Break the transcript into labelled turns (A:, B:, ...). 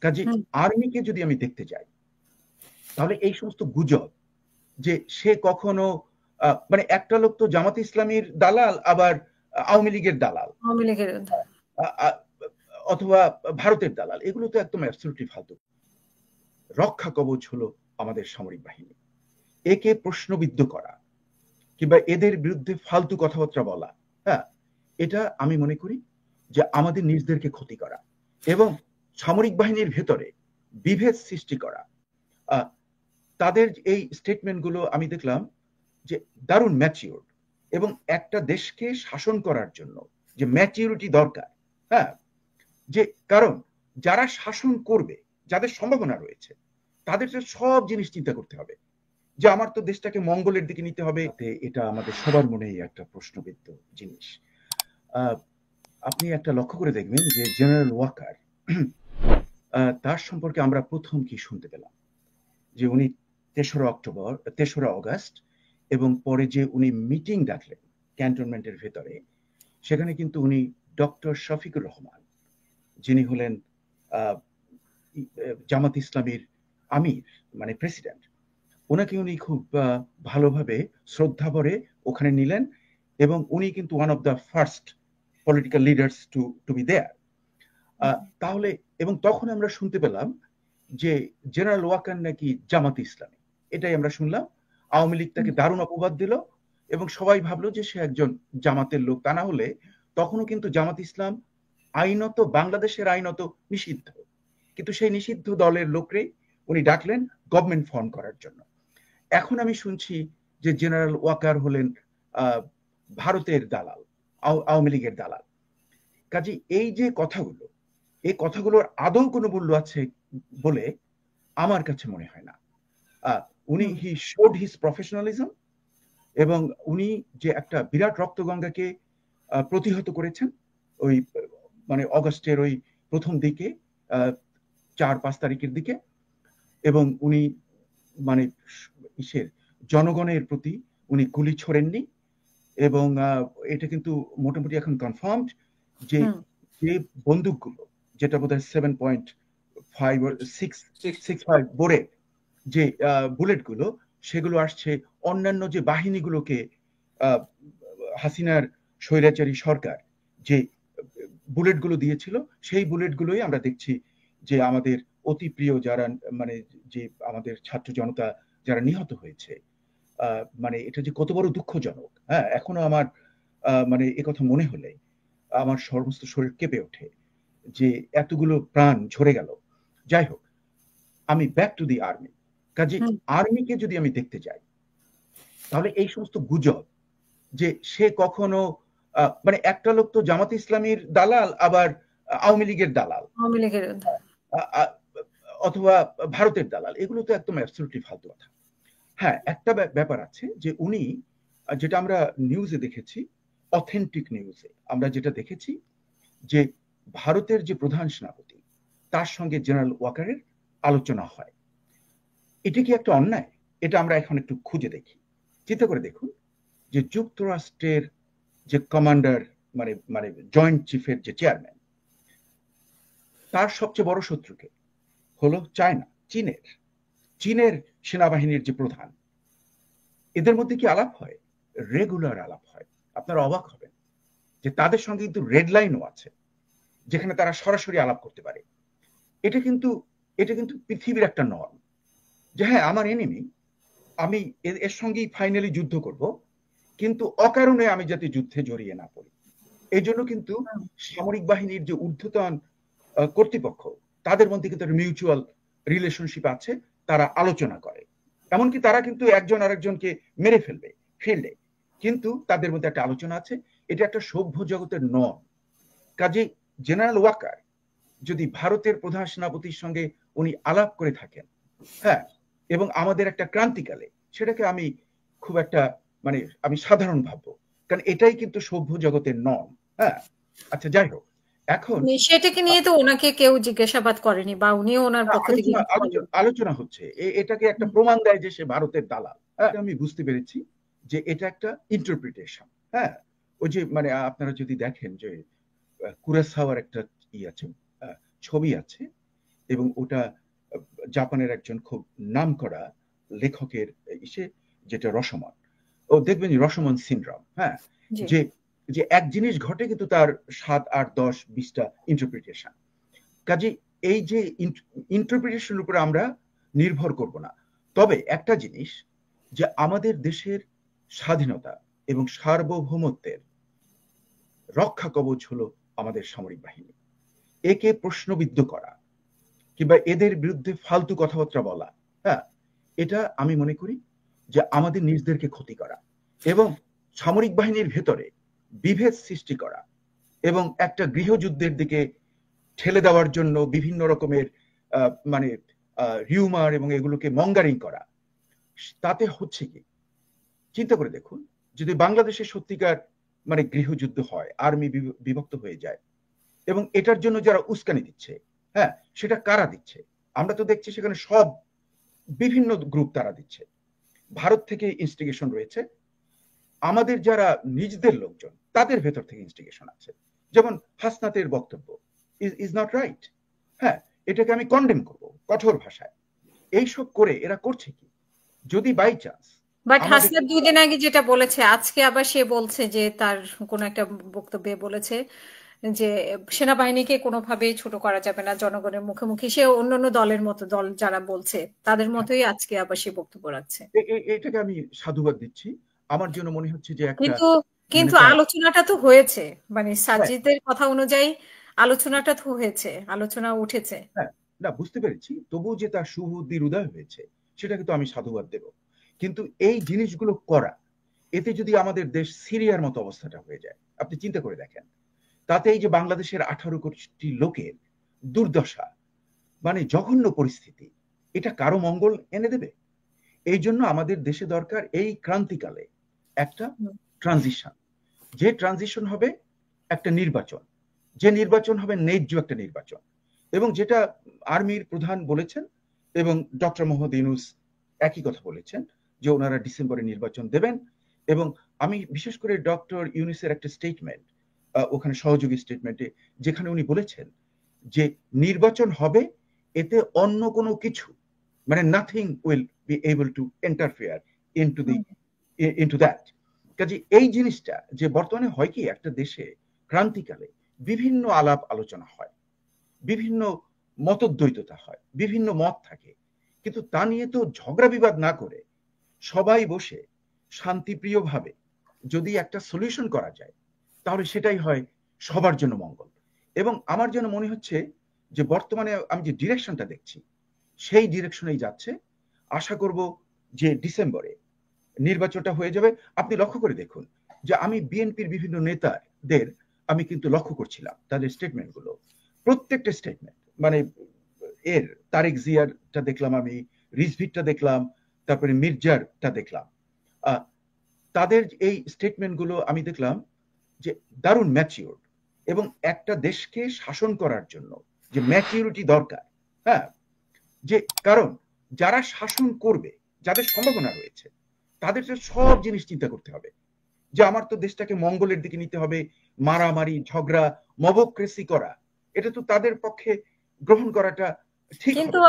A: কাজে আর্মিকে যদি আমি দেখতে যাই, তাহলে এই সমস্ত গুজব যে সে কখনো মানে একটা লোক তো জামাত ইসলামীর দালাল, আবার আওয়ামী লীগের দালাল, অথবা ভারতের দালাল, এগুলো তো একদম অ্যাবসলিউটলি ফালতু। রক্ষা কবচ হলো আমাদের সামরিক বাহিনী। একে প্রশ্নবিদ্ধ করা কিংবা এদের বিরুদ্ধে ফালতু কথাবার্তা বলা, হ্যাঁ, এটা আমি মনে করি যে আমাদের নিজেদেরকে ক্ষতি করা এবং সামরিক বাহিনীর ভেতরে বিভেদ সৃষ্টি করা। তাদের এই স্টেটমেন্টগুলো আমি দেখলাম যে দারুণ ম্যাচিওর, এবং একটা দেশকে শাসন করার জন্য যে ম্যাচিউরিটি দরকার, হ্যাঁ, যে কারণ যারা শাসন করবে, যাদের সম্ভাবনা রয়েছে, তাদের সব জিনিস চিন্তা করতে হবে যে আমার তো দেশটাকে মঙ্গলের দিকে নিতে হবে। এটা আমাদের সবার মনেই একটা প্রশ্নবিদ্ধ জিনিস। আপনি একটা লক্ষ্য করে দেখবেন যে জেনারেল ওয়াকার, তার সম্পর্কে আমরা প্রথম কি শুনতে পেলাম যে উনি 3রা অগাস্ট এবং পরে যে উনি মিটিং ডাকলেন ক্যান্টনমেন্টের ভেতরে, সেখানে কিন্তু উনি ডক্টর শফিকুর রহমান, যিনি হলেন জামাত ইসলামীর আমির, মানে প্রেসিডেন্ট, ওনাকে উনি খুব ভালোভাবে শ্রদ্ধা ভরে ওখানে নিলেন, এবং উনি কিন্তু one of the first political leaders to be there. তাহলে এবং তখন আমরা শুনতে পেলাম যে জেনারেল ওয়াকার নাকি জামাত ইসলামী, এটাই আমরা শুনলাম। আওয়ামী লীগ তাকে দারুণ অপবাদ দিল এবং সবাই ভাবলো যে সে একজন জামাতের লোক। তা না হলে তখনও কিন্তু জামাত ইসলাম আইনত, বাংলাদেশের আইনত নিষিদ্ধ, কিন্তু সেই নিষিদ্ধ দলের লোকরে উনি ডাকলেন গভর্নমেন্ট ফর্ম করার জন্য। এখন আমি শুনছি যে জেনারেল ওয়াকার হলেন ভারতের দালাল, আওয়ামী লীগের দালাল। কাজে এই যে কথাগুলো, এই কথাগুলোর আদৌ কোনো মূল্য আছে বলে আমার কাছে মনে হয় না। উনি হি শোড হিজ প্রফেশনালিজম, এবং উনি যে একটা বিরাট রক্তগঙ্গাকে প্রতিহত করেছেন ওই মানে অগস্টের ওই প্রথম দিকে, 4-5 তারিখের দিকে, এবং উনি মানে জনগণের প্রতি উনি গুলি ছোড়েননি। এবং এটা কিন্তু মোটামুটি এখন কনফার্মড যে যে বন্দুকগুলো, যেটা বোধহয় 7.5 or 6.65 বোরে যে বুলেটগুলো, সেগুলো আসছে অন্যান্য যে বাহিনীগুলোকে হাসিনার স্বৈরাচারী সরকার যে বুলেটগুলো দিয়েছিল, সেই বুলেটগুলোই আমরা দেখছি যে আমাদের অতি প্রিয় যারা, মানে যে আমাদের ছাত্র জনতা যারা নিহত হয়েছে, মানে এটা যে কত বড় দুঃখজনক। হ্যাঁ, এখনো আমার মানে একথা মনে হলে আমার সমস্ত শরীর কেঁপে ওঠে যে এতগুলো প্রাণ ঝরে গেল। যাই হোক, আমি ব্যাক টু দি আর্মি। কাজে আর্মিকে যদি আমি দেখতে যাই, তাহলে এই সমস্ত গুজব যে সে কখনো মানে একটা লোক তো জামাত ইসলামীর দালাল, আবার আওয়ামী লীগের দালাল, অথবা ভারতের দালাল, এগুলো তো একদম অ্যাবসলিউটলি ফালতু কথা। হ্যাঁ, একটা ব্যাপার আছে যে উনি, যেটা আমরা নিউজে দেখেছি, অথেন্টিক নিউজে আমরা যেটা দেখেছি যে ভারতের যে প্রধান সেনাপতি, তার সঙ্গে জেনারেল ওয়াকারের আলোচনা হয়। এটা কি একটা অন্যায়? এটা আমরা এখন একটু খুঁজে দেখি, চিন্তা করে দেখুন যে যুক্তরাষ্ট্রের যে কমান্ডার, মানে মানে জয়েন্ট চিফের যে চেয়ারম্যান, তার সবচেয়ে বড় শত্রুকে হলো চায়না, চীনের সেনাবাহিনীর যে প্রধান, এদের মধ্যে কি আলাপ হয়? রেগুলার আলাপ হয়। আপনারা অবাক হবেন যে তাদের সঙ্গে কিন্তু রেড লাইনও আছে, যেখানে তারা সরাসরি আলাপ করতে পারে। এটা কিন্তু পৃথিবীর একটা নর্ম যে হ্যাঁ, আমার এনিমি, আমি এর সঙ্গেই ফাইনালি যুদ্ধ করব, কিন্তু অকারণে আমি যাতে যুদ্ধে জড়িয়ে না পড়ি। এই জন্য কিন্তু সামরিক বাহিনীর যে ঊর্ধ্বতন কর্তৃপক্ষ, তাদের মধ্যে কিন্তু একটা মিউচুয়াল রিলেশনশিপ আছে, তারা আলোচনা করে। এমনকি তারা কিন্তু একজন আরেকজনকে মেরে ফেলবে ফিল্ডে, কিন্তু তাদের মধ্যে একটা আলোচনা আছে। এটা একটা সভ্য জগতের নর্ম। কাজে জেনারেল ওয়াকার যদি ভারতের প্রধান সেনাপতির সঙ্গে উনি আলাপ করে থাকেন, হ্যাঁ, এবং আমাদের একটা ক্রান্তিকালে, সেটাকে আমি খুব একটা মানে আমি সাধারণ ভাববো, কারণ এটাই কিন্তু সভ্য জগতের নর্ম। হ্যাঁ, আচ্ছা, যাই হোক, এখন
B: সেটাকে নিয়ে তো ওনাকে কেউ জিজ্ঞাসাবাদ করেনি, বা উনিও ওনার পক্ষ থেকে
A: আলোচনা হচ্ছে। এটাকে একটা প্রমাণ দেয় যে সে ভারতের দালাল। আমি বুঝতে পেরেছি যে এটা একটা ইন্টারপ্রিটেশন। হ্যাঁ, ওই যে মানে আপনারা যদি দেখেন যে কুরাসাওয়ার একটা আছে, ছবি আছে, এবং ওটা জাপানের একজন খুব নামকরা লেখকের ইসে, যেটা রসমন, ও দেখবেন রসমন সিনড্রোম, হ্যাঁ,
B: জি
A: যে যে এক জিনিস ঘটে কিন্তু তার 7, 8, 10, 20টা ইন্টারপ্রিটেশন। কাজে এই যে ইন্টারপ্রিটেশনের উপরে আমরা নির্ভর করব না। তবে একটা জিনিস, যে আমাদের দেশের স্বাধীনতা এবং সার্বভৌমত্বের রক্ষা কবচ হলো আমাদের সামরিক বাহিনী। একে প্রশ্নবিদ্ধ করা কিংবা এদের বিরুদ্ধে ফালতু কথাবার্তা বলা, হ্যাঁ, এটা আমি মনে করি যে আমাদের নিজেদেরকে ক্ষতি করা এবং সামরিক বাহিনীর ভেতরে বিভেদ সৃষ্টি করা এবং একটা গৃহযুদ্ধের দিকে ঠেলে দেওয়ার জন্য বিভিন্ন রকমের মানে রিউমার এবং এগুলোকে মঙ্গারিং করা। তাতে হচ্ছে কি, চিন্তা করে দেখুন, যদি বাংলাদেশে সত্যিকার মানে গৃহযুদ্ধ হয়, আর্মি বিভক্ত হয়ে যায়, এবং এটার জন্য যারা উস্কানি দিচ্ছে, হ্যাঁ, সেটা কারা দিচ্ছে? আমরা তো দেখছি সেখানে সব বিভিন্ন গ্রুপ তারা দিচ্ছে। ভারত থেকে ইনস্টিগেশন রয়েছে, আমাদের যারা নিজেদের লোকজন তাদের ভেতর থেকে ইনস্টিগেশন আছে। যেমন হাসনাতের বক্তব্য ইজ নট রাইট, হ্যাঁ, এটাকে আমি কন্ডেম করব কঠোর ভাষায়। এইসব করে এরা করছে কি? যদি বাই চান্স
B: বাট হাসনাত 2 দিন আগে যেটা বলেছে, আজকে আবার সে বলছে যে তার কোন একটা বক্তব্যে বলেছে যে সেনাবাহিনীকে কোনোভাবেই ছোট করা যাবে না জনগণের মুখোমুখি। সে অন্যান্য দলের মতো, দল যারা বলছে তাদের মতোই আজকে আবার সে বক্তব্য রাখছে।
A: এটাকে আমি সাধুবাদ দিচ্ছি। আমার জন্য মনে হচ্ছে যে একটা
B: কিন্তু আলোচনাটা তো হয়েছে, মানে সাজিদের কথা অনুযায়ী আলোচনাটা তো হয়েছে, আলোচনা উঠেছে।
A: হ্যাঁ, না, বুঝতে পেরেছি। তবুও যে তার সুবুদ্ধির উদয় হয়েছে, সেটাকে তো আমি সাধুবাদ দেব। কিন্তু এই জিনিসগুলো করা, এতে যদি আমাদের দেশ সিরিয়ার মতো অবস্থাটা হয়ে যায়, আপনি চিন্তা করে দেখেন, তাতে এই যে বাংলাদেশের 18 কোটি লোকের দুর্দশা, মানে জঘন্য পরিস্থিতি, এটা কারো মঙ্গল এনে দেবে? এই জন্য আমাদের দেশে দরকার এই ক্রান্তিকালে একটা ট্রানজিশন, যে ট্রানজিশন হবে একটা নির্বাচন, যে নির্বাচন হবে ন্যায্য একটা নির্বাচন, এবং যেটা আর্মির প্রধান বলেছেন এবং ডক্টর মোহাম্মদ ইউনূস একই কথা বলেছেন যে ওনারা ডিসেম্বরে নির্বাচন দেবেন। এবং আমি বিশেষ করে ডক্টর ইউনূসের একটা স্টেটমেন্ট, ওখানে সহযোগী স্টেটমেন্টে, যেখানে উনি বলেছেন যে নির্বাচন হবে, এতে অন্য কোনো কিছু, মানে nothing will be able to interfere into that. কাজে এই জিনিসটা যে বর্তমানে হয় কি, একটা দেশে ক্রান্তিকালে বিভিন্ন আলাপ আলোচনা হয়, বিভিন্ন মতদ্বৈততা হয়, বিভিন্ন মত থাকে, কিন্তু তা নিয়ে তো ঝগড়া বিবাদ না করে সবাই বসে শান্তিপ্রিয়ভাবে যদি একটা সলিউশন করা যায়, তাহলে সেটাই হয় সবার জন্য মঙ্গল। এবং আমার যেন মনে হচ্ছে যে বর্তমানে আমি যে ডিরেকশনটা দেখছি, সেই ডিরেকশনেই যাচ্ছে। আশা করব যে ডিসেম্বরে নির্বাচনটা হয়ে যাবে। আপনি লক্ষ্য করে দেখুন যে আমি বিএনপির বিভিন্ন নেতাদের আমি কিন্তু লক্ষ্য করছিলাম তাদের স্টেটমেন্টগুলো, প্রত্যেকটা স্টেটমেন্ট, মানে এর তারেক জিয়ারটা দেখলাম, আমি রিজভিরটা দেখলাম, তারপরে মির্জারটা দেখলাম, তাদের এই স্টেটমেন্টগুলো আমি দেখলাম যে দারুণ ম্যাচিওর, এবং একটা দেশকে শাসন করার জন্য যে ম্যাচিউরিটি দরকার, হ্যাঁ, যে কারণ যারা শাসন করবে, যাদের সম্ভাবনা রয়েছে, তাদের তো সব জিনিস চিন্তা করতে হবে যে আমার তো দেশটাকে মঙ্গলের দিকে নিতে হবে। মারামারি, ঝগড়া, মবক্রেসি করা, এটা তো তাদের পক্ষে গ্রহণ করাটা ঠিক।
B: কিন্তু